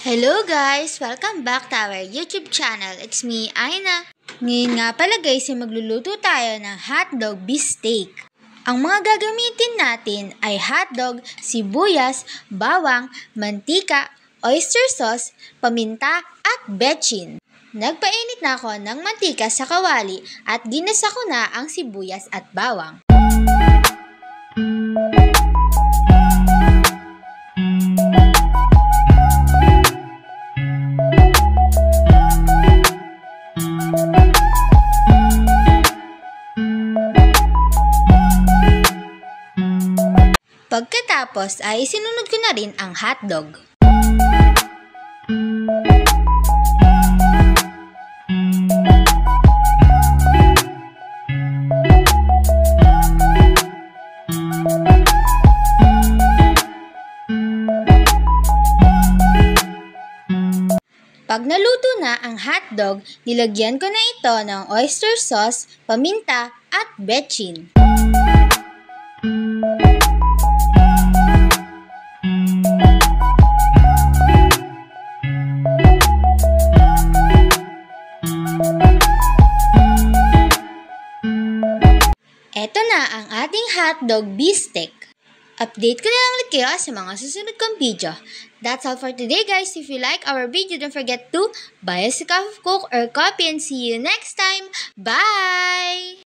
Hello guys! Welcome back to our YouTube channel. It's me, Aina. Ngayon nga pala guys, ay magluluto tayo ng hotdog beefsteak. Ang mga gagamitin natin ay hotdog, sibuyas, bawang, mantika, oyster sauce, paminta at bechin. Nagpainit na ako ng mantika sa kawali at ginasa ko na ang sibuyas at bawang. Pagkatapos ay sinunod ko na rin ang hotdog. Pag naluto na ang hotdog, nilagyan ko na ito ng oyster sauce, paminta at bechin. Eto na ang ating hotdog beefsteak. Update ko na lang ulit kayo sa mga susunod kong video. That's all for today guys. If you like our video, don't forget to buy us a cup of Coke or coffee and see you next time. Bye!